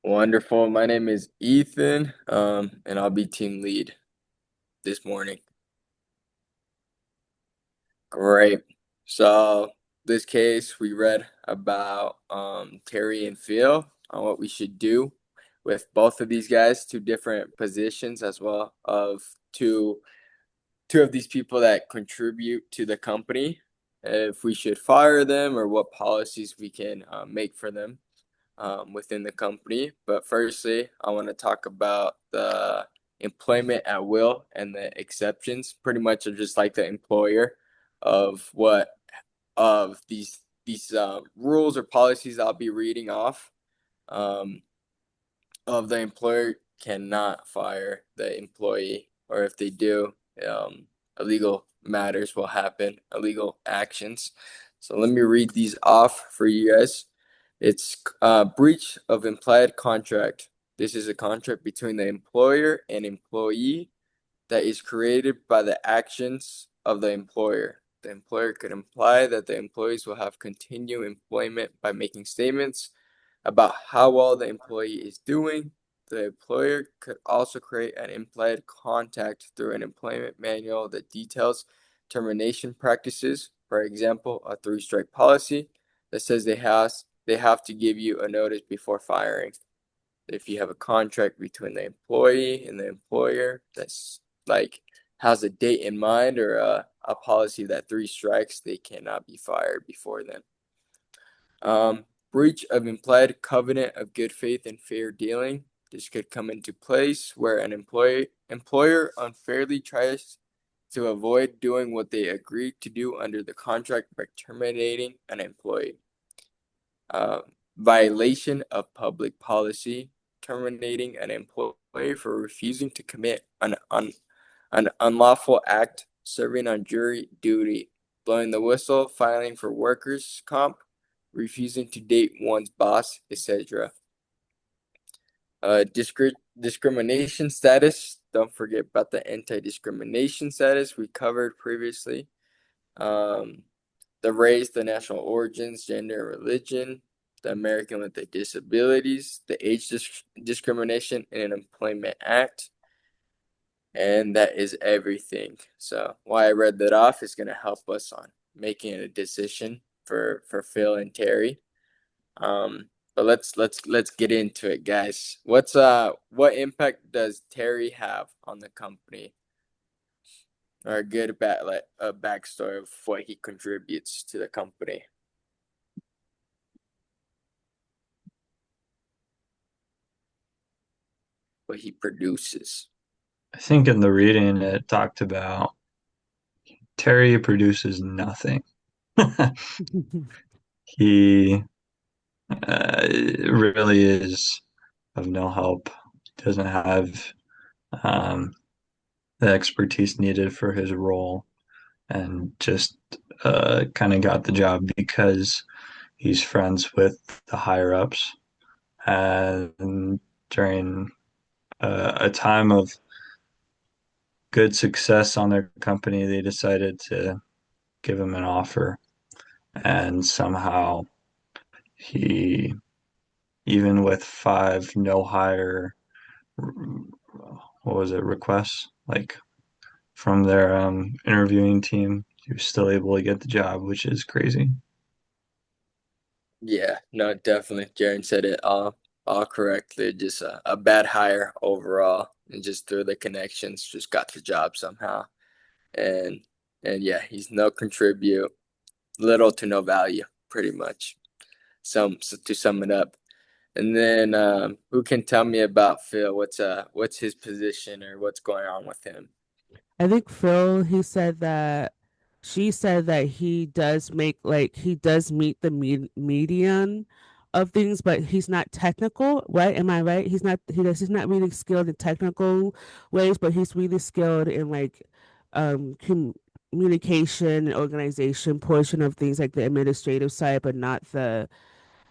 Wonderful. My name is Ethan, and I'll be team lead this morning. Great. So this case, we read about Terry and Phil on what we should do with both of these guys, two different positions, as well of two of these people that contribute to the company. If we should fire them or what policies we can make for them. Within the company. But firstly, I want to talk about the employment at will and the exceptions. Pretty much are just like the employer of what of these rules or policies I'll be reading off. Um, of the employer cannot fire the employee, or if they do, illegal matters will happen, illegal actions. So let me read these off for you guys. It's breach of implied contract. This is a contract between the employer and employee that is created by the actions of the employer. The employer could imply that the employees will have continued employment by making statements about how well the employee is doing. The employer could also create an implied contract through an employment manual that details termination practices. For example, a three-strike policy that says they have to give you a notice before firing. If you have a contract between the employee and the employer that's like has a date in mind or a policy that three strikes, they cannot be fired before then. Breach of implied covenant of good faith and fair dealing. This could come into place where an employer unfairly tries to avoid doing what they agreed to do under the contract by terminating an employee. Violation of public policy, terminating an employee for refusing to commit an unlawful act, serving on jury duty, blowing the whistle, filing for workers' comp, refusing to date one's boss, etc. Discrimination status. Don't forget about the anti-discrimination status we covered previously. The race, the national origins, gender, and religion, the American with the disabilities, the age discrimination in an employment act, and that is everything. So why I read that off is going to help us on making a decision for Phil and Terry. But let's get into it, guys. What impact does Terry have on the company? Or a good backstory of what he contributes to the company. What he produces. I think in the reading it talked about Terry produces nothing. He really is of no help. Doesn't have um, the expertise needed for his role, and just kind of got the job because he's friends with the higher ups. And during a time of good success on their company, they decided to give him an offer, and somehow he, even with five no hire, what was it, requests like from their interviewing team, he was still able to get the job, which is crazy. Yeah, no, definitely. Jaren said it all correctly. Just a bad hire overall, and just through the connections, just got the job somehow. And and yeah, he's no contribute, little to no value, pretty much. So to sum it up. And then who can tell me about Phil? What's his position or what's going on with him? I think Phil, he said that she said that he does meet the median of things, but he's not technical, right? Am I right? He's not really skilled in technical ways, but he's really skilled in like communication and organization portion of things like the administrative side, but not the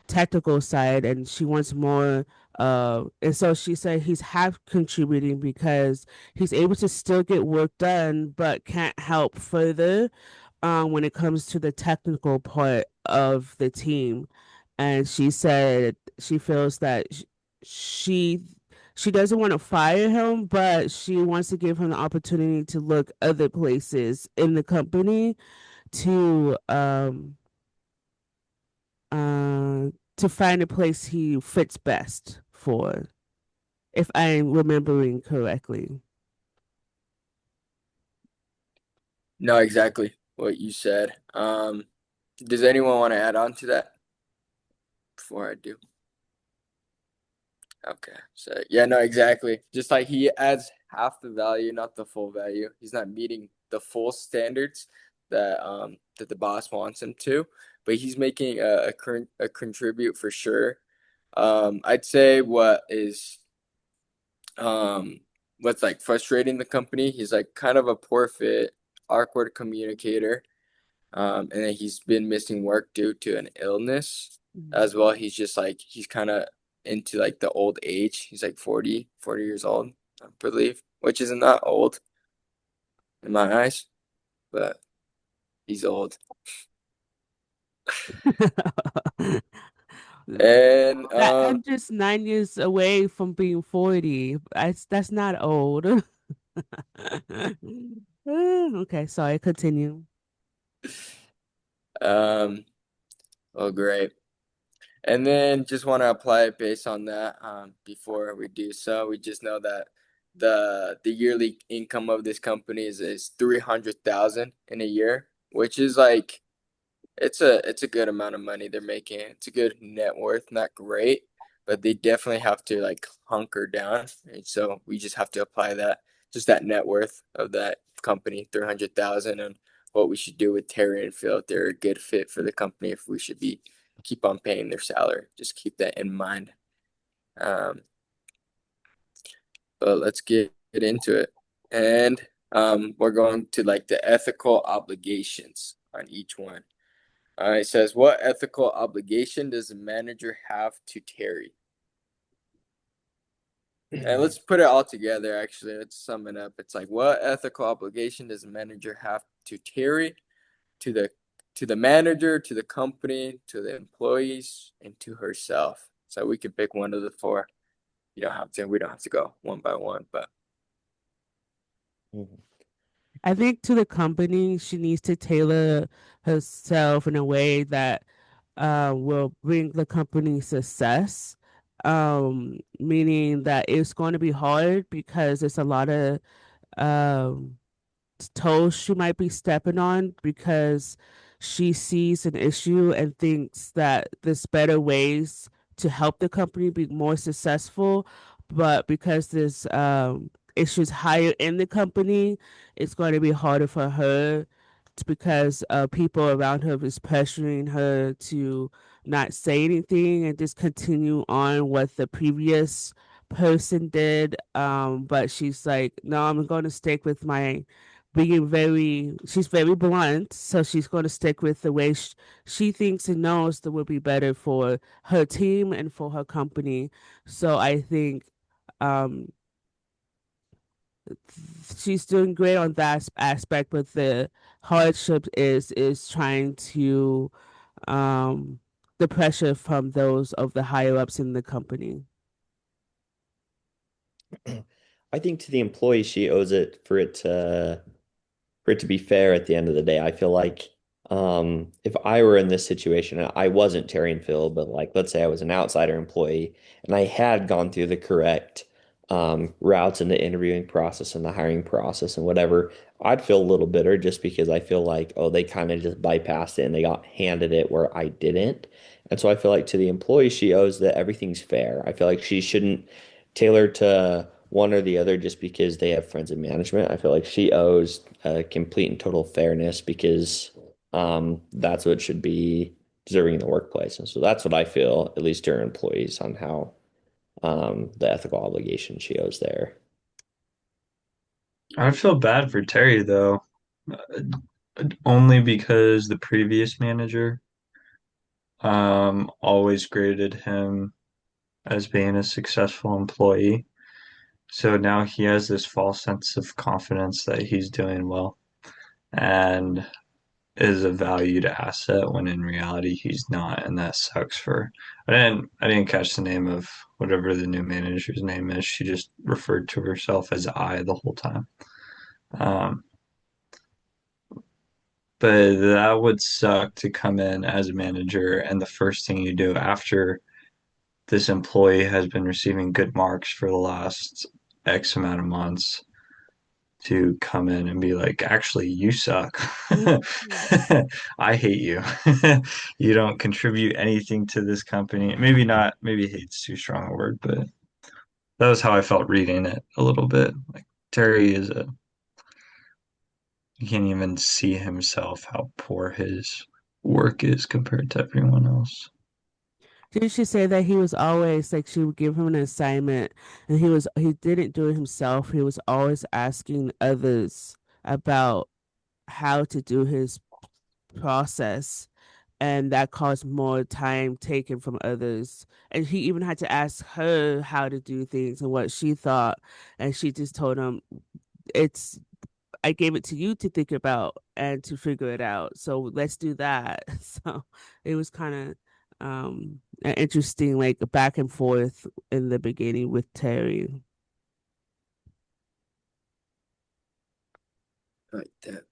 technical side. And she wants more and so she said he's half contributing because he's able to still get work done but can't help further when it comes to the technical part of the team. And she said she feels that she she doesn't want to fire him, but she wants to give him the opportunity to look other places in the company to to find a place he fits best for, if I'm remembering correctly. No, exactly what you said. Does anyone want to add on to that before I do? Okay. So yeah, no, exactly. Just like he adds half the value, not the full value. He's not meeting the full standards that the boss wants him to, but he's making a contribute for sure. I'd say um what's like frustrating the company, he's like kind of a poor fit, awkward communicator. And then he's been missing work due to an illness Mhm. as well. He's just like he's kind of into like the old age. He's like 40 years old, I believe, which isn't that old in my eyes, but he's old. And That I'm just 9 years away from being 40. That's not old. Okay, sorry, continue. um oh great. And then just want to apply it based on that. Before we do so, we just know that the yearly income of this company is 300,000 in a year, which is like it's a good amount of money they're making. It's a good net worth, not great, but they definitely have to like hunker down. And so we just have to apply that, just that net worth of that company, 300,000, and what we should do with Terry and Phil if they're a good fit for the company, if we should be keep on paying their salary. Just keep that in mind. Um, but let's get into it. And we're going to like the ethical obligations on each one. It says, what ethical obligation does the manager have to Terry? And let's put it all together, actually. Let's sum it up. It's like, what ethical obligation does the manager have to Terry, to the manager, to the company, to the employees, and to herself? So we can pick one of the four. We don't have to go one by one, but Mhm. I think to the company, she needs to tailor herself in a way that will bring the company success. Meaning that it's going to be hard because it's a lot of um toes she might be stepping on because she sees an issue and thinks that there's better ways to help the company be more successful. But because there's issues higher in the company, it's going to be harder for her because people around her is pressuring her to not say anything and just continue on what the previous person did. But she's like, no, I'm going to stick with my she's very blunt, so she's going to stick with the way she thinks and knows that would be better for her team and for her company. So I think um, she's doing great on that aspect, but the hardship is trying to um, the pressure from those of the higher ups in the company. I think to the employee, she owes it for it to be fair at the end of the day. I feel like if I were in this situation, and I wasn't Terry and Phil, but like let's say I was an outsider employee and I had gone through the correct routes in the interviewing process and the hiring process and whatever, I'd feel a little bitter just because I feel like, oh, they kind of just bypassed it and they got handed it where I didn't. And so I feel like to the employee, she owes that everything's fair. I feel like she shouldn't tailor to one or the other just because they have friends in management. I feel like she owes complete and total fairness because that's what should be deserving in the workplace. And so that's what I feel, at least to her employees, on how the ethical obligation she owes there. I feel bad for Terry though, only because the previous manager always graded him as being a successful employee. So now he has this false sense of confidence that he's doing well. And is a valued asset when in reality he's not, and that sucks for. I didn't catch the name of whatever the new manager's name is. She just referred to herself as I the whole time. Um, but that would suck to come in as a manager, and the first thing you do after this employee has been receiving good marks for the last X amount of months to come in and be like, actually, you suck. I hate you. You don't contribute anything to this company. Maybe not, maybe hate's too strong a word, but that was how I felt reading it a little bit. Like Terry is a, you can't even see himself how poor his work is compared to everyone else. Didn't she say that he was always like she would give him an assignment and he didn't do it himself. He was always asking others about how to do his process, and that caused more time taken from others. And he even had to ask her how to do things and what she thought, and she just told him, "It's I gave it to you to think about and to figure it out. So let's do that." So it was kind of an interesting like back and forth in the beginning with Terry. Like that.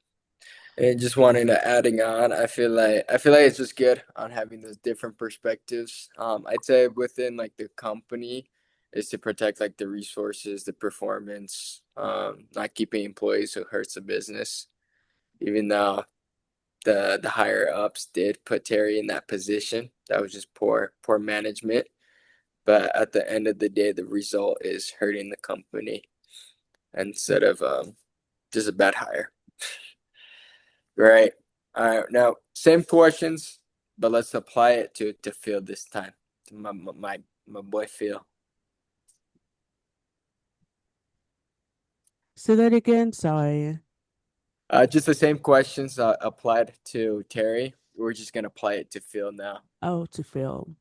And just wanting to adding on, I feel like it's just good on having those different perspectives. I'd say within like the company is to protect like the resources, the performance, not keeping employees who hurts the business. Even though the higher ups did put Terry in that position, that was just poor management. But at the end of the day, the result is hurting the company instead of just a bad hire. Right. All right. Now, same questions, but let's apply it to Phil this time. To my boy Phil. Say that again. Sorry. Just the same questions applied to Terry. We're just gonna apply it to Phil now. Oh, to Phil.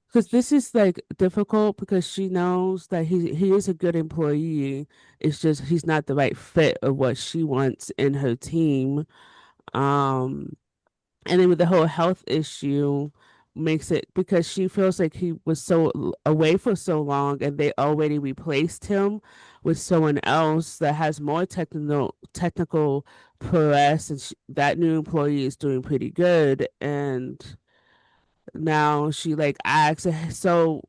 Because this is like difficult because she knows that he is a good employee. It's just he's not the right fit of what she wants in her team. Um, and then with the whole health issue makes it because she feels like he was away for so long and they already replaced him with someone else that has more technical prowess, and that new employee is doing pretty good. And now she like asks, so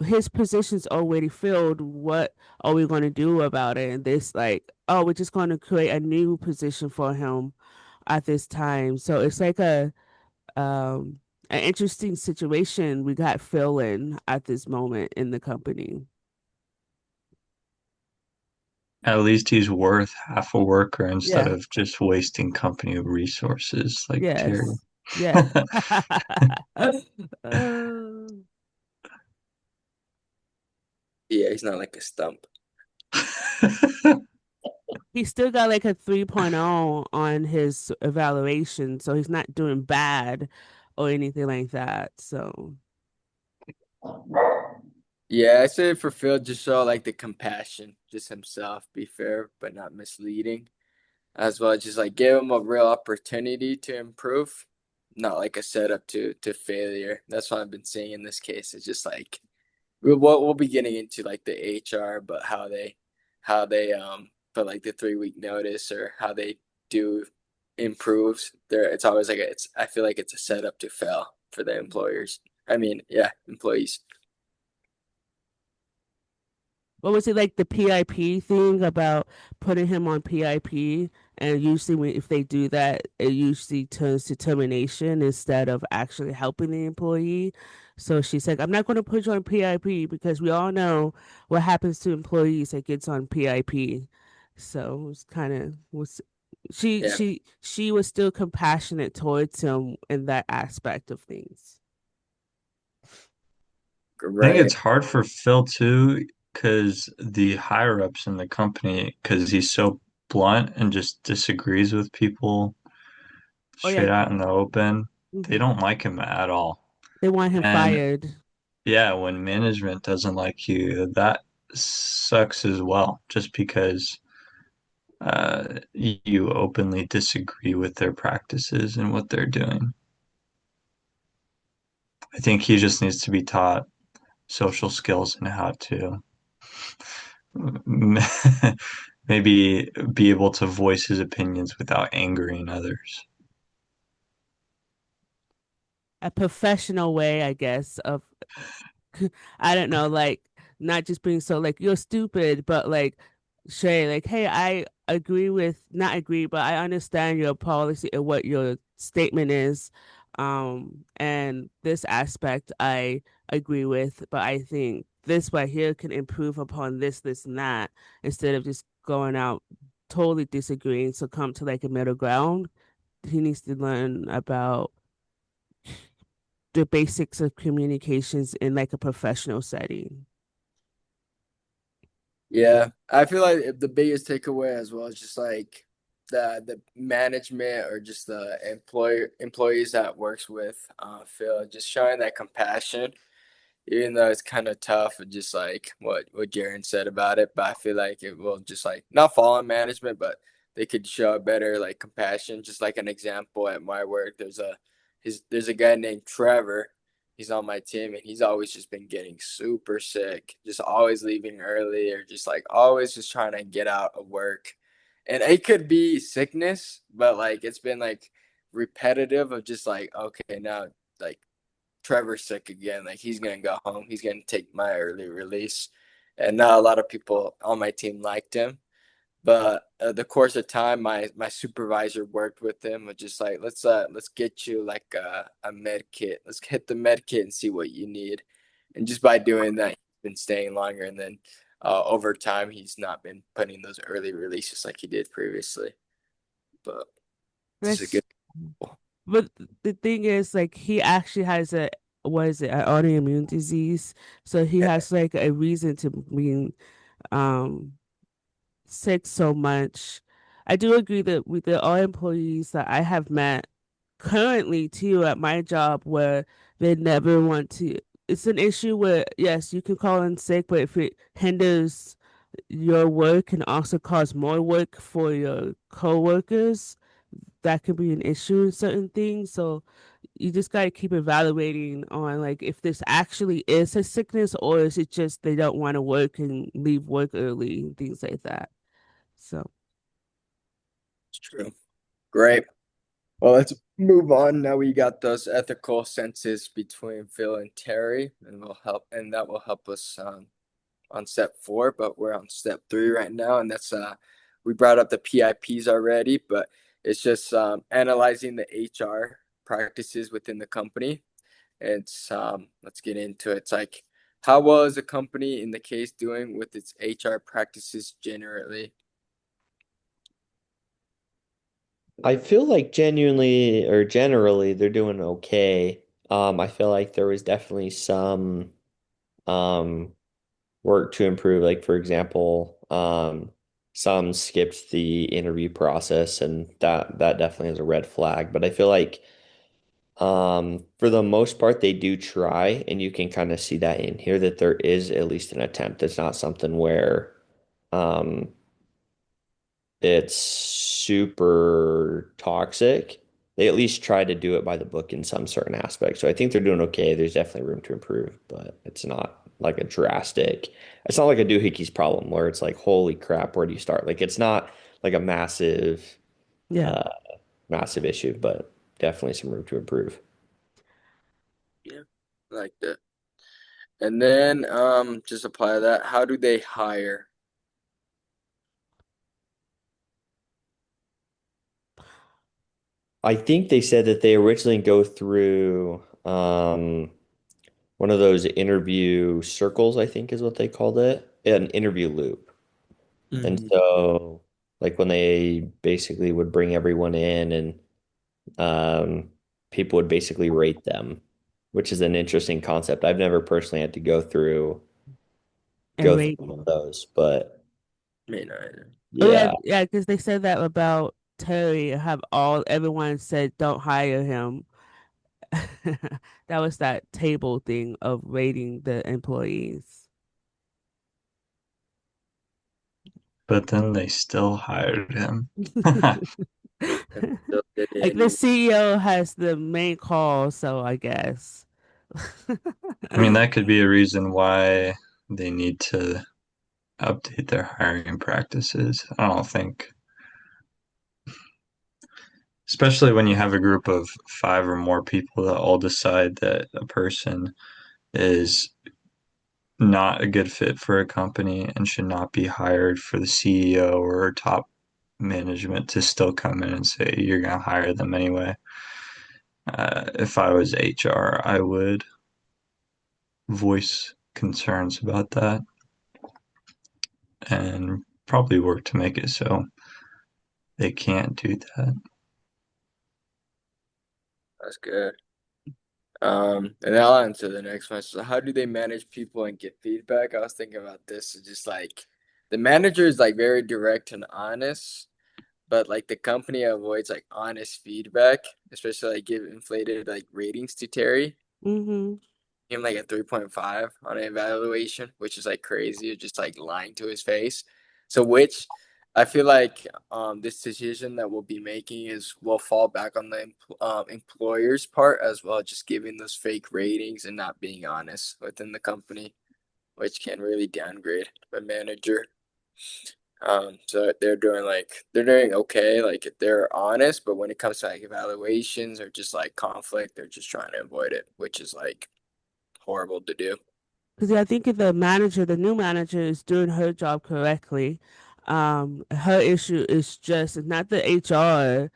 his position's already filled. What are we going to do about it? And this like, oh, we're just going to create a new position for him at this time. So it's like um an interesting situation we got Phil in at this moment in the company. At least he's worth half a worker instead Yeah. of just wasting company resources like Terry. Yes. Yes. Uh, Yeah, he's not like a stump. he still got like a 3.0 on his evaluation, so he's not doing bad or anything like that. So Yeah, I say for Phil, just show like the compassion, just himself, be fair but not misleading, as well as just like give him a real opportunity to improve, not like a setup to failure. That's what I've been seeing in this case. It's just like we'll be getting into like the HR, but how they put like the 3 week notice or how they do improves there. It's always like it's I feel like it's a setup to fail for the employers. I mean, yeah, employees. what was it like the PIP thing about putting him on PIP? And usually, if they do that, it usually turns to termination instead of actually helping the employee. So she's like, "I'm not going to put you on PIP because we all know what happens to employees that gets on PIP." So it was kind of was Yeah, she was still compassionate towards him in that aspect of things. I think it's right. hard for Phil too, because the higher ups in the company, because he's so blunt and just disagrees with people Oh yeah, straight out in the open, they mhm. don't like him at all. They want him And fired. yeah, when management doesn't like you, that sucks as well, just because you openly disagree with their practices and what they're doing. I think he just needs to be taught social skills and how to maybe be able to voice his opinions without angering others. A professional way, I guess, of I don't know, like not just being so like you're stupid, but like say like, hey, I agree with not agree, but I understand your policy and what your statement is. And this aspect I agree with, but I think this right here can improve upon this, this, and that, instead of just going out totally disagreeing. So come to like a middle ground. He needs to learn about the basics of communications in like a professional setting. Yeah, I feel like the biggest takeaway as well is just like the management or just the employees that works with Phil just showing that compassion, even though it's kind of tough and just like what Jaren said about it. But I feel like it will just like not fall on management, but they could show a better like compassion. Just like an example at my work, there's a guy named Trevor. He's on my team and he's always just been getting super sick, just always leaving early or just like always just trying to get out of work. And it could be sickness, but like it's been like repetitive of just like, okay, now like Trevor's sick again. Like he's gonna go home. He's gonna take my early release. And not a lot of people on my team liked him. But the course of time, my supervisor worked with him, was just like let's get you like a med kit. Let's hit the med kit and see what you need. And just by doing that, he's been staying longer. And then over time, he's not been putting those early releases like he did previously. But this is a That's good. but the thing is like he actually has a what is it, an autoimmune disease. So he has like a reason to be um sick so much. I do agree that with the all employees that I have met currently too at my job where they never want to, it's an issue where yes, you can call in sick, but if it hinders your work and also cause more work for your coworkers, that could be an issue in certain things. So you just gotta keep evaluating on like if this actually is a sickness or is it just they don't want to work and leave work early and things like that. So It's true. Great. Well, let's move on. Now we got those ethical senses between Phil and Terry, and that will help us on step 4. But we're on step 3 right now, and that's we brought up the PIPs already, but it's just analyzing the HR practices within the company. It's let's get into it. It's like how well is the company in the case doing with its HR practices generally? I feel like genuinely or generally they're doing okay. I feel like there was definitely some um work to improve. Like for example, some skipped the interview process and that definitely is a red flag. But I feel like for the most part they do try and you can kind of see that in here that there is at least an attempt. It's not something where um it's super toxic. They at least try to do it by the book in some certain aspects. So I think they're doing okay. There's definitely room to improve, but it's not like a drastic, it's not like a doohickeys problem where it's like, holy crap, where do you start? Like it's not like a yeah. uh, massive issue, but definitely some room to improve. Yeah, I like that. And then just apply that. How do they hire? I think they said that they originally go through one of those interview circles, I think is what they called it, an interview loop. And Mhm. so, like when they basically would bring everyone in and um, people would basically rate them, which is an interesting concept. I've never personally had to And go through one rating. of those, but Me neither. Oh yeah, yeah, yeah, because they said that about Terry. Have all everyone said don't hire him. That was that table thing of rating the employees. but then they still hired him. And still did it Like the anyway. CEO has the main call, so I guess. I mean, that could be a reason why they need to update their hiring practices. I don't think, especially when you have a group of five or more people that all decide that a person is not a good fit for a company and should not be hired for the CEO or top management to still come in and say you're going to hire them anyway. If I was HR, I would voice concerns about that and probably work to make it so they can't do that. That's good. And I'll answer the next one. So how do they manage people and get feedback? I was thinking about this. It's just like the manager is like very direct and honest, but like the company avoids like honest feedback, especially like give inflated like ratings to Terry. Mm-hmm. Him like a 3.5 on an evaluation, which is like crazy, just like lying to his face. So which I feel like this decision that we'll be making is will fall back on the employer's part as well, just giving those fake ratings and not being honest within the company, which can really downgrade a manager. So they're doing okay, like they're honest, but when it comes to like evaluations or just like conflict, they're just trying to avoid it, which is like horrible to do. Because I think if the new manager, is doing her job correctly. Her issue is just it's not the HR,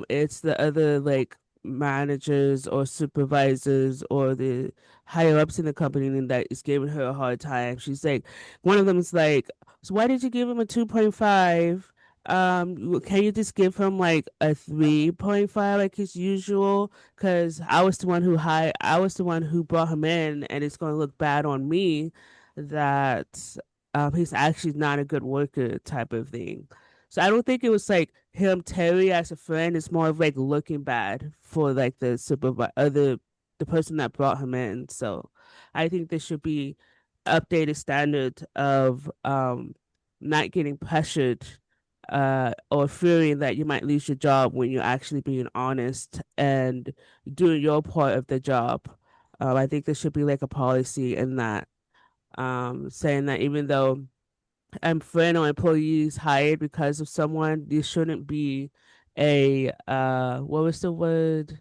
it's the other like managers or supervisors or the higher ups in the company that is giving her a hard time. She's like, one of them is like, so why did you give him a 2.5? Can you just give him like a 3.5 like his usual? Because I was the one who brought him in, and it's going to look bad on me that he's actually not a good worker type of thing. So I don't think it was like him, Terry, as a friend. It's more of like looking bad for like the person that brought him in. So I think there should be updated standard of not getting pressured or fearing that you might lose your job when you're actually being honest and doing your part of the job. I think there should be like a policy in that, saying that even though a friend or employee is hired because of someone, there shouldn't be a what was the word?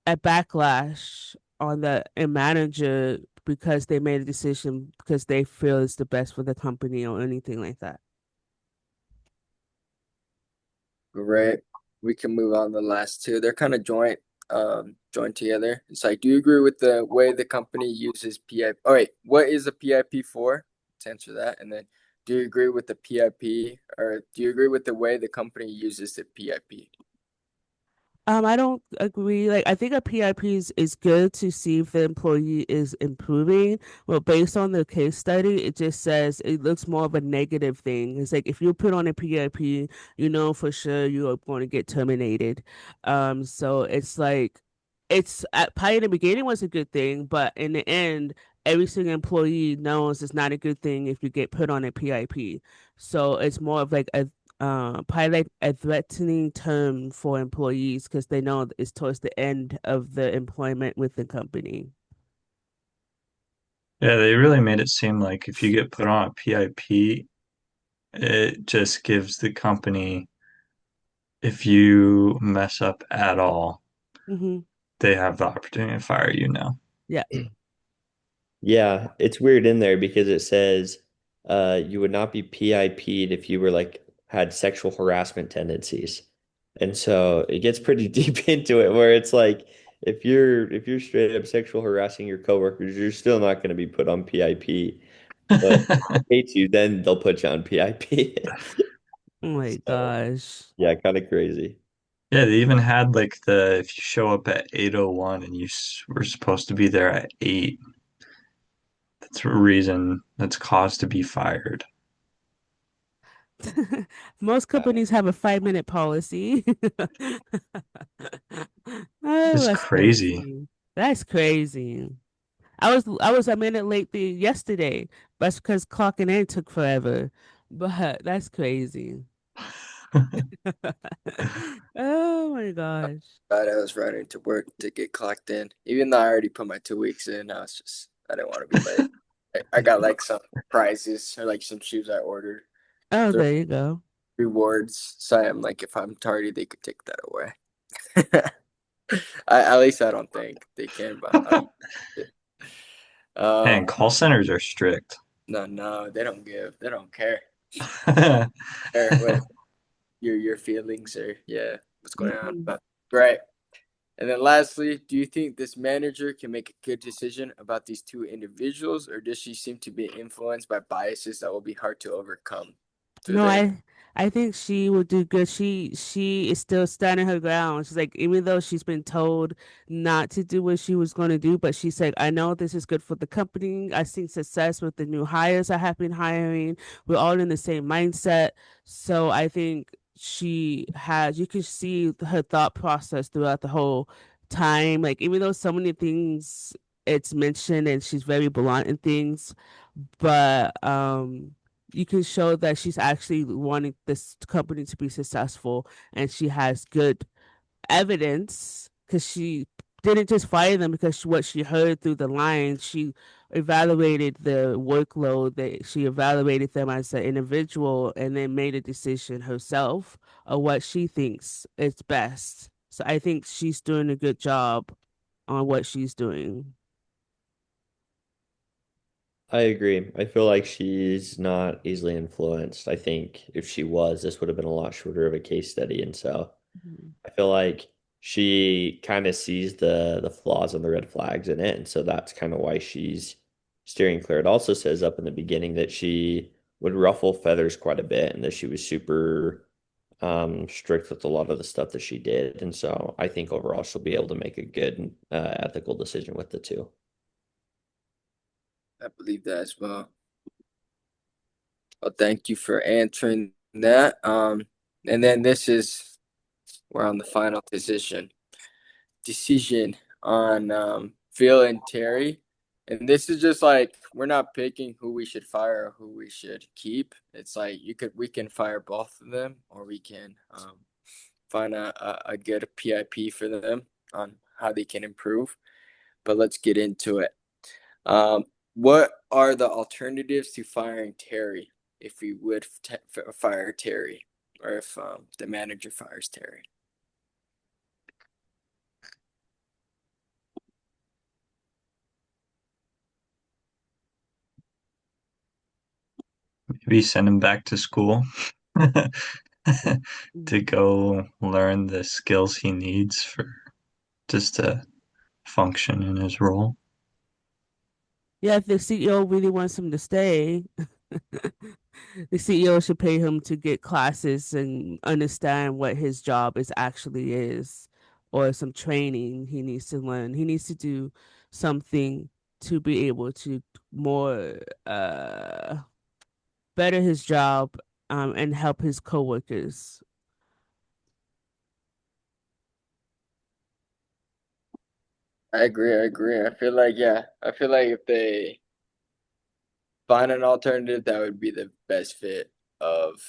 A backlash on a manager because they made a decision because they feel it's the best for the company or anything like that. Great. We can move on to the last two. They're kind of joined together. It's like, do you agree with the way the company uses PIP? Oh wait, what is a PIP for? To answer that, and then do you agree with the PIP or do you agree with the way the company uses the PIP? I don't agree. Like, I think a PIP is good to see if the employee is improving. But based on the case study, it just says it looks more of a negative thing. It's like if you put on a PIP, you know for sure you are going to get terminated. So it's like probably in the beginning was a good thing, but in the end, every single employee knows it's not a good thing if you get put on a PIP. So it's more of like probably like a threatening term for employees because they know it's towards the end of the employment with the company. Yeah, they really made it seem like if you get put on a PIP, it just gives the company, if you mess up at all, Hmm. they have the opportunity to fire you now. Yeah. Yeah, it's weird in there because it says you would not be PIP'd if you were like had sexual harassment tendencies. And so it gets pretty deep into it where it's like if you're straight up sexual harassing your coworkers, you're still not going to be put on PIP. But if they hate you, then they'll put you on PIP. Oh my So gosh. yeah, kind of crazy. Yeah, they even had like the if you show up at 8:01 and were supposed to be there at 8, that's a reason that's cause to be fired. Most companies have a 5-minute policy. Oh, It's that's crazy. crazy. That's crazy. I was a minute late yesterday. That's because clocking in took forever. But that's crazy. Oh my gosh. But I was running to work to get clocked in. Even though I already put my 2 weeks in, I didn't want to be late. I got like some prizes or like some shoes I ordered. Oh, They're there you go. rewards. So I'm like, if I'm tardy, they could take that away. At least I don't think they can, but Man, um, call centers are strict. no, they don't give. They don't care. Care what your feelings or yeah, what's going on. Mm-mm. But right. And then lastly, do you think this manager can make a good decision about these two individuals, or does she seem to be influenced by biases that will be hard to overcome through No, their I think she would do good. She is still standing her ground. She's like, even though she's been told not to do what she was going to do, but she said, I know this is good for the company. I see success with the new hires I have been hiring. We're all in the same mindset. So I think you can see her thought process throughout the whole time. Like, even though so many things it's mentioned and she's very blunt in things, but you can show that she's actually wanting this company to be successful and she has good evidence because she didn't just fire them because what she heard through the lines. She evaluated the workload, that she evaluated them as an individual and then made a decision herself of what she thinks is best. So I think she's doing a good job on what she's doing. I agree. I feel like she's not easily influenced. I think if she was, this would have been a lot shorter of a case study. And so Mhm. I feel like she kind of sees the flaws and the red flags in it. And so that's kind of why she's steering clear. It also says up in the beginning that she would ruffle feathers quite a bit and that she was super strict with a lot of the stuff that she did. And so I think overall she'll be able to make a good ethical decision with the two. I believe that as well. Well, thank you for answering that. And then we're on the final decision on Phil and Terry. And this is just like we're not picking who we should fire or who we should keep. It's like we can fire both of them or we can find a good PIP for them on how they can improve. But let's get into it. What are the alternatives to firing Terry if we would fire Terry or if the manager fires Terry? Maybe send him back to school to go learn the skills he needs for just to function in his role. Yeah, if the CEO really wants him to stay, the CEO should pay him to get classes and understand what his job actually is, or some training he needs to learn. He needs to do something to be able to more better his job and help his coworkers. I agree. I agree. I feel like if they find an alternative, that would be the best fit of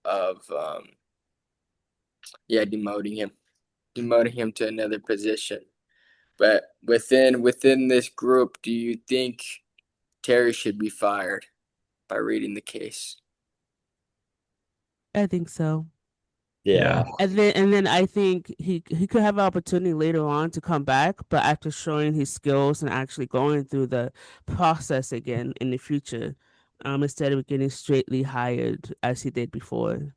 of yeah, demoting him to another position. But within this group, do you think Terry should be fired by reading the case? I think so. Yeah. Yeah. And then I think he could have an opportunity later on to come back, but after showing his skills and actually going through the process again in the future, instead of getting straightly hired as he did before.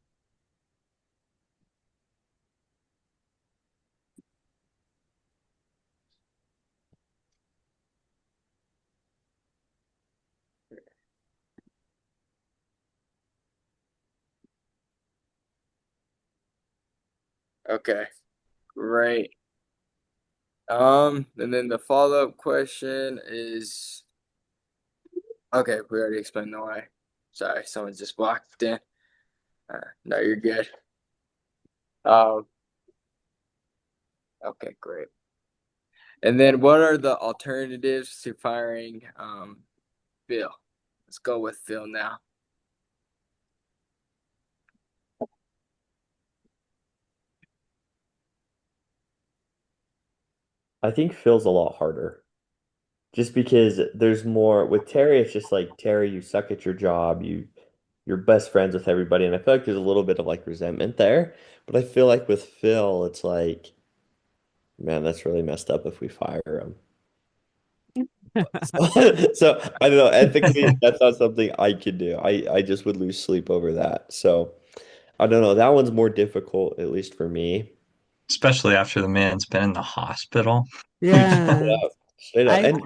Okay, great. And then the follow-up question is, okay, we already explained the why. Sorry, someone just walked in. No, you're good. Um, okay, great. And then what are the alternatives to firing Phil? Let's go with Phil now. I think Phil's a lot harder. Just because there's more with Terry, it's just like Terry, you suck at your job, you're best friends with everybody, and I feel like there's a little bit of like resentment there. But I feel like with Phil, it's like, man, that's really messed up if we fire him. So I don't know. Ethically, that's not something I could do. I just would lose sleep over that. So I don't know. That one's more difficult, at least for me. Especially after the man's been in the hospital. Yeah. Yeah, straight up. I And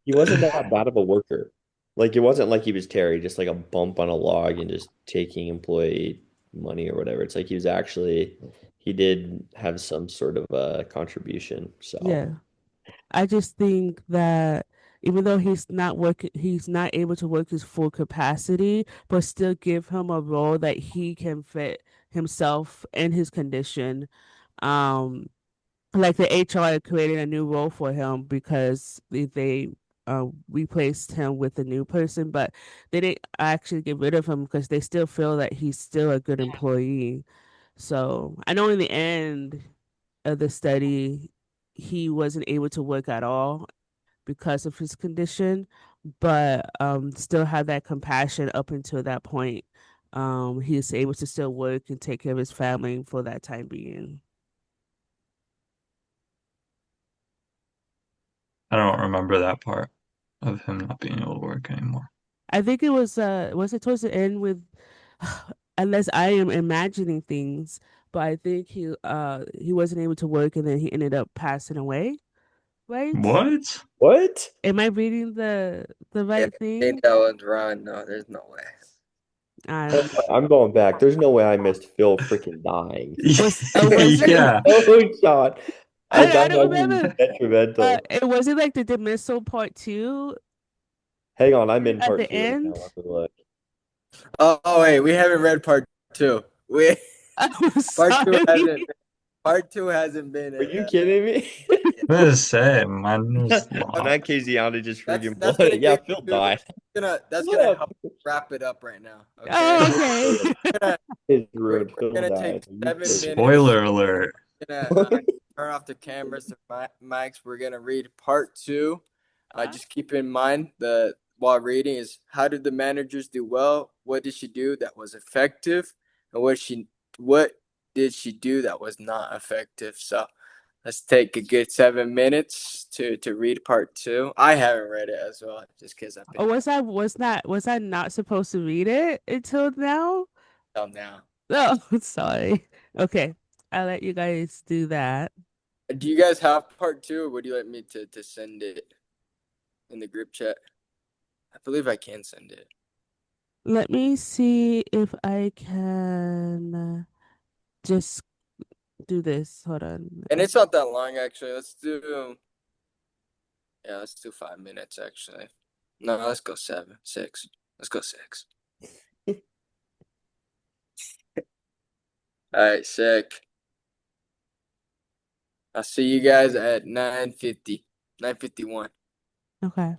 he wasn't that bad of a worker. Like it wasn't like he was Terry, just like a bump on a log and just taking employee money or whatever. It's like he was actually he did have some sort of a contribution. So yeah. I just think that even though he's not able to work his full capacity, but still give him a role that he can fit himself and his condition. Um, like the HR created a new role for him because they replaced him with a new person, but they didn't actually get rid of him because they still feel that he's still a good employee. So I know in the end of the study, he wasn't able to work at all because of his condition, but still had that compassion up until that point. He was able to still work and take care of his family for that time being. I don't remember that part of him not being able to work anymore. I think it was it towards the end with unless I am imagining things, but I think he wasn't able to work and then he ended up passing away, right? What? what? Am I reading the Yeah, right I think thing? that one's wrong. No, there's no way. Uh, I'm going back. There's no way I missed Phil freaking dying. was it? Yeah. No shot. I That don't might be remember. detrimental. It wasn't like the dismissal part two Hang on, I'm in at part the two right now. end. Let me look. Oh wait, we haven't read part two. We I'm part two sorry. hasn't part two hasn't been Are you kidding me? yeah. What does it say? Mine was On long. that case, Deanna just freaking That's blood gonna it. Yeah, get Phil you died. that's gonna What? help wrap it up right now. Okay. Oh, okay. Gonna, It's we're, ruined. we're Phil gonna take died. Are you 7 minutes. Spoiler alert. Gonna turn off the cameras, the mics. We're gonna read part two. Just keep in mind the while reading is how did the managers do well? What did she do that was effective? And what did she do that was not effective? So let's take a good 7 minutes to read part two. I haven't read it as well, just because I've Oh, been was I not supposed to read it until now? down now. Oh, sorry. Okay, I'll let you guys do that. Do you guys have part two, or would you like me to send it in the group chat? I believe I can send it. Let me see if I can just do this. Hold on. And it's not that long actually. Let's do 5 minutes actually. No, let's go 6. Let's go 6. All right, sick. I'll see you guys at 9:50, 9:51. Okay.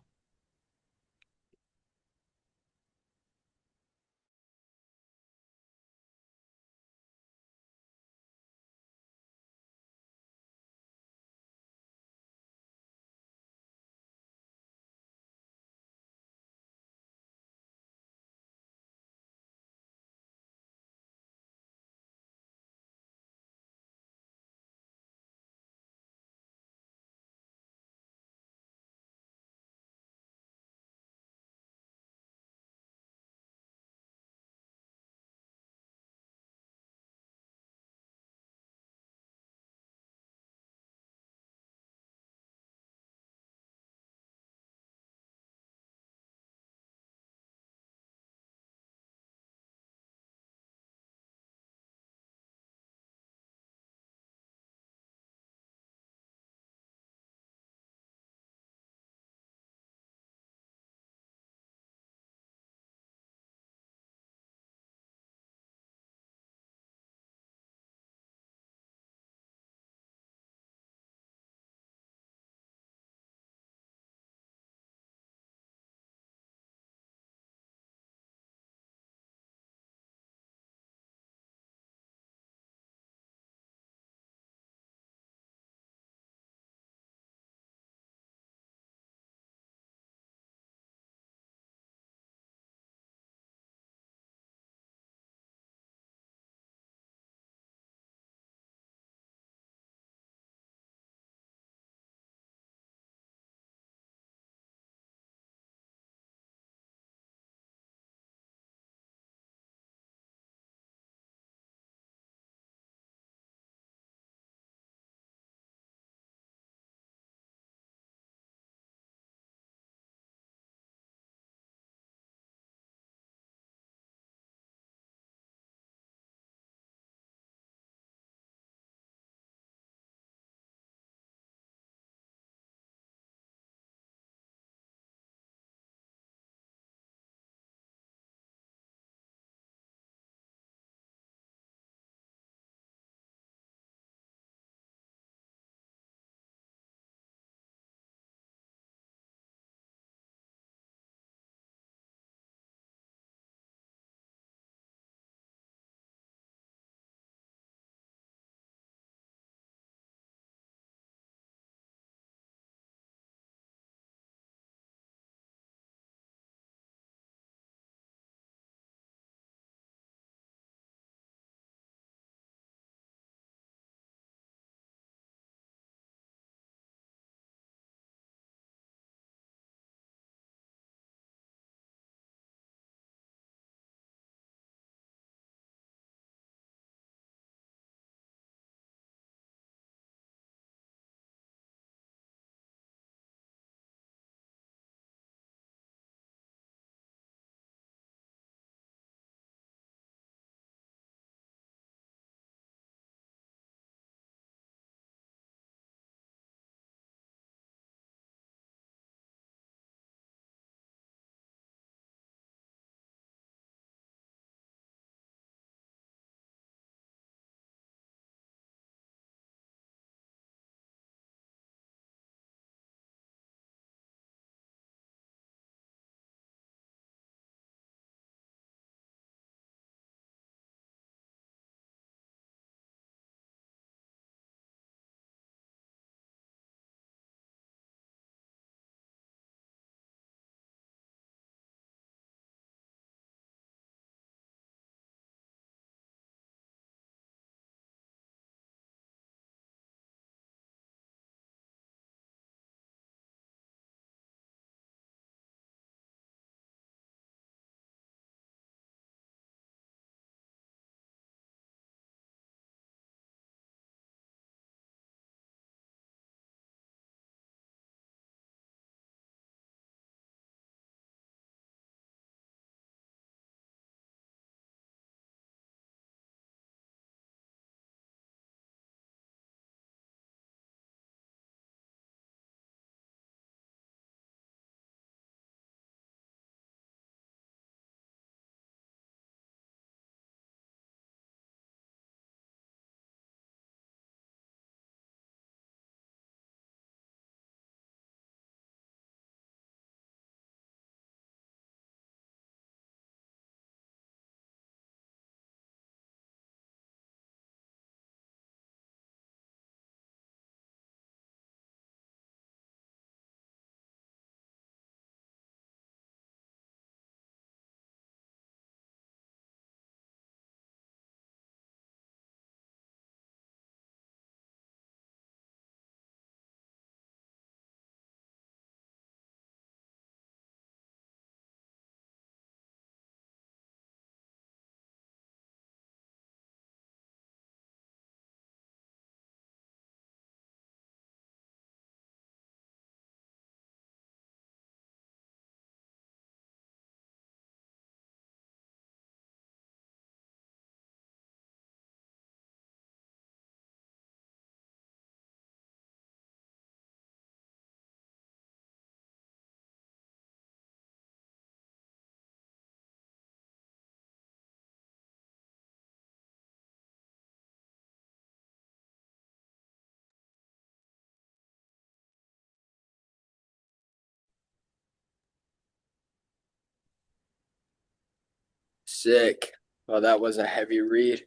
Sick. Well, that was a heavy read.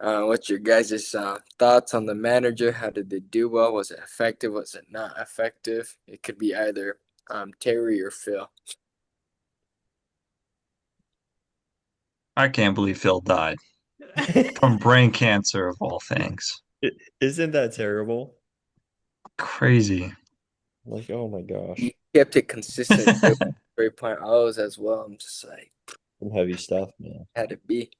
What's your guys' thoughts on the manager? How did they do well? Was it effective? Was it not effective? It could be either Terry or Phil. I can't believe Phil died from brain cancer of all things. Isn't that terrible? Crazy. Like, oh my gosh, He kept it consistent too. 3.0 O's as well. I'm just like, some heavy stuff, man. had to be.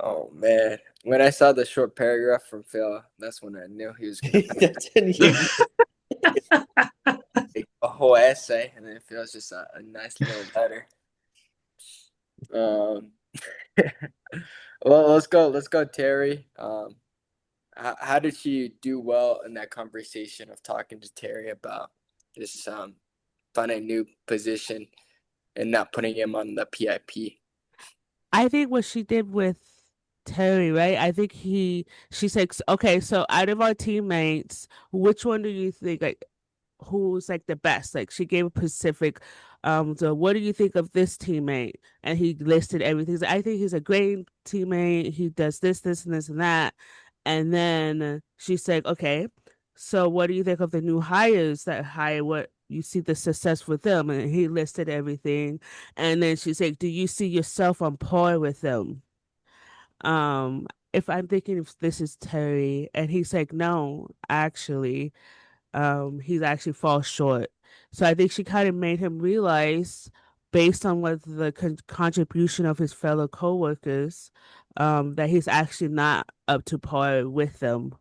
Oh man. When I saw the short paragraph from Phil, that's when I knew he was gonna That's an easy. make a whole essay, and then Phil's just a nice little letter. Um, well, let's go, Terry. How did she do well in that conversation of talking to Terry about this finding a new position and not putting him on the PIP? I think what she did with Terry, right? I think she said, okay, so out of our teammates, which one do you think like who's like the best? Like she gave a Pacific, so what do you think of this teammate? And he listed everything. He's like, I think he's a great teammate. He does this, this, and this and that. And then she said, okay, so what do you think of the new hires that hire? What you see the success with them? And he listed everything. And then she said, do you see yourself on par with them? If I'm thinking if this is Terry, and he's like, no, actually, he's actually falls short. So I think she kind of made him realize, based on what the contribution of his fellow coworkers, that he's actually not up to par with them.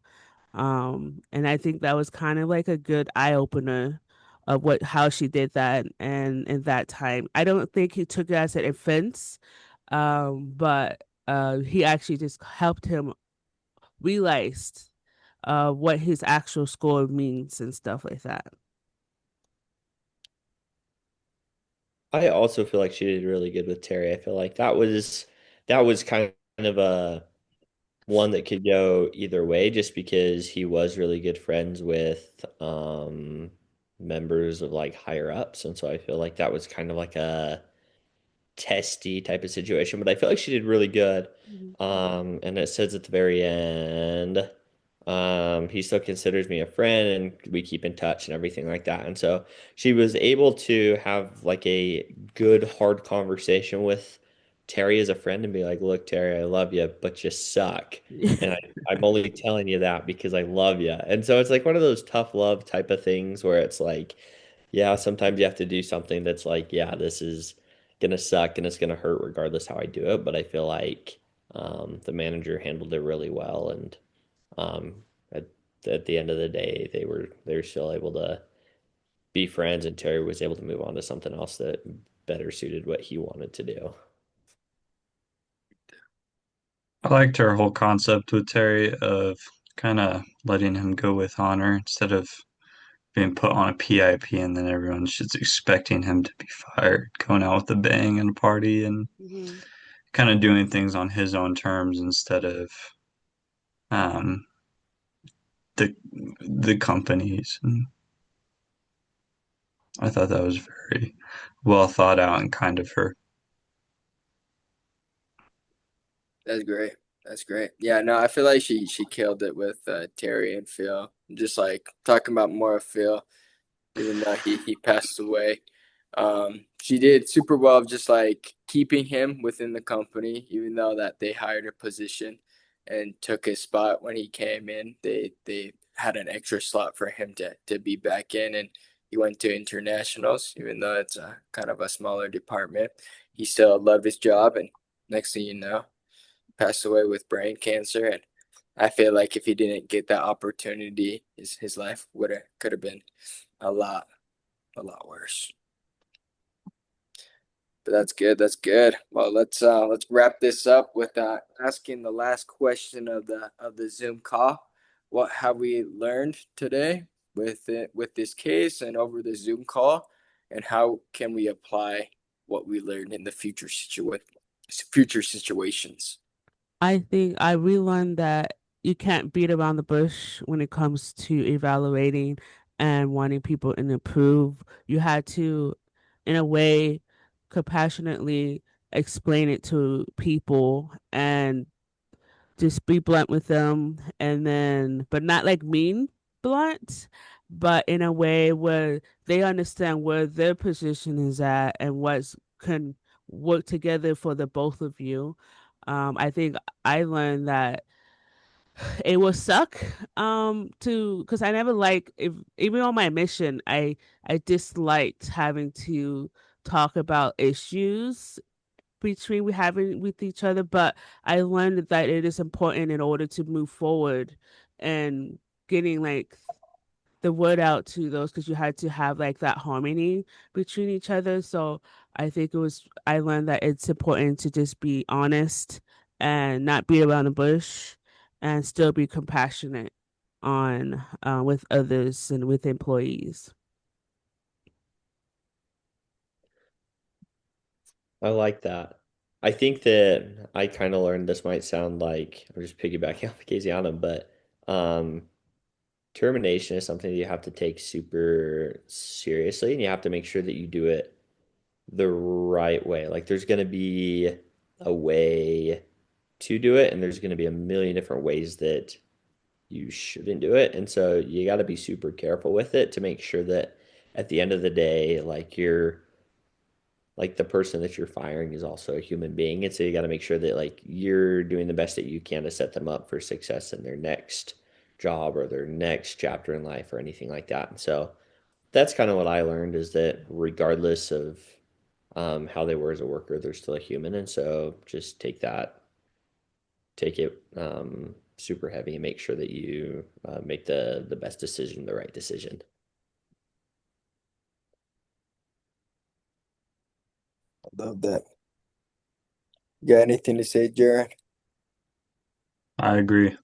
And I think that was kind of like a good eye opener of what how she did that and in that time. I don't think he took it as an offense, but he actually just helped him realize what his actual score means and stuff like that. I also feel like she did really good with Terry. I feel like that was kind of a one that could go either way just because he was really good friends with members of like higher ups. And so I feel like that was kind of like a testy type of situation, but I feel like she did really good. Mhm. And it says at the very end, he still considers me a friend and we keep in touch and everything like that. And so she was able to have like a good, hard conversation with Terry as a friend and be like, look, Terry, I love you, but you suck. And I'm only telling you that because I love you. And so it's like one of those tough love type of things where it's like, yeah, sometimes you have to do something that's like, yeah, this is gonna suck and it's gonna hurt regardless how I do it. But I feel like the manager handled it really well, and um, at at the end of the day, they were still able to be friends, and Terry was able to move on to something else that better suited what he wanted to do. I liked her whole concept with Terry of kind of letting him go with honor instead of being put on a PIP and then everyone's just expecting him to be fired, going out with a bang and a party and Mhm. kind of doing things on his own terms instead of um, the companies. And I thought that was very well thought out and kind of her. That's great. That's great. Yeah, no, I feel like she killed it with Terry and Phil. Just like talking about more of Phil, even though he passed away. She did super well of just like keeping him within the company, even though that they hired a position and took his spot when he came in. They had an extra slot for him to be back in, and he went to internationals, even though it's a kind of a smaller department. He still loved his job, and next thing you know, passed away with brain cancer. And I feel like if he didn't get that opportunity, his life would have could have been a lot a lot worse. But that's good. That's good. Well, let's wrap this up with asking the last question of the Zoom call. What have we learned today with this case and over the Zoom call, and how can we apply what we learned in the future situations? I think I relearned that you can't beat around the bush when it comes to evaluating and wanting people to improve. You had to, in a way, compassionately explain it to people and just be blunt with them, and then but not like mean blunt, but in a way where they understand where their position is at and what's can work together for the both of you. I think I learned that it will suck to because I never like if even on my mission I disliked having to talk about issues between we having with each other, but I learned that it is important in order to move forward and getting like the word out to those because you had to have like that harmony between each other. So I learned that it's important to just be honest and not be around the bush and still be compassionate on with others and with employees. I like that. I think that I kind of learned this might sound like I'm just piggybacking off of Casiana, but um, termination is something that you have to take super seriously, and you have to make sure that you do it the right way. Like there's going to be a way to do it, and there's going to be a million different ways that you shouldn't do it. And so you got to be super careful with it to make sure that at the end of the day, like you're like the person that you're firing is also a human being. And so you got to make sure that like you're doing the best that you can to set them up for success in their next job or their next chapter in life or anything like that. And so that's kind of what I learned is that regardless of how they were as a worker, they're still a human. And so just take it super heavy and make sure that you make the best decision, the right decision. I love that. You got anything to say, Jared? I agree.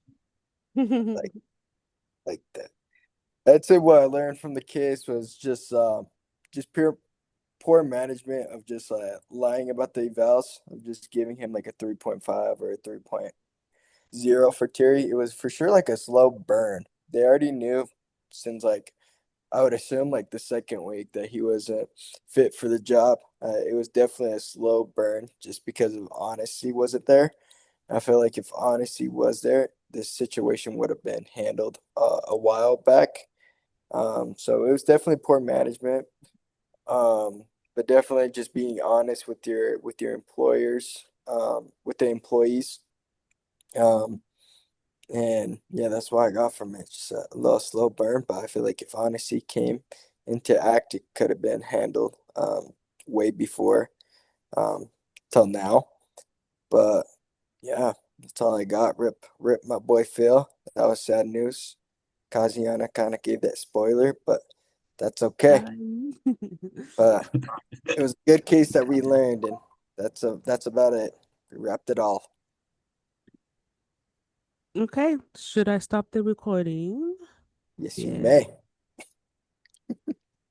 Like like that. That's it. What I learned from the case was just pure poor management of just lying about the evals of just giving him like a 3.5 or a 3.0 for Terry. It was for sure like a slow burn. They already knew since like I would assume like the second week that he wasn't fit for the job. It was definitely a slow burn just because of honesty wasn't there. I feel like if honesty was there, this situation would have been handled a while back. So it was definitely poor management. But definitely just being honest with your employers, with the employees. Um, and yeah, that's what I got from it. Just a little slow burn, but I feel like if honesty came into act, it could have been handled way before um till now. But yeah, that's all I got. Rip my boy Phil. That was sad news. Kaziana kind of gave that spoiler, but that's okay. Fine. But it was a good case that we learned, and that's about it. We wrapped it all. Okay, should I stop the recording? Yes, you Yeah. may.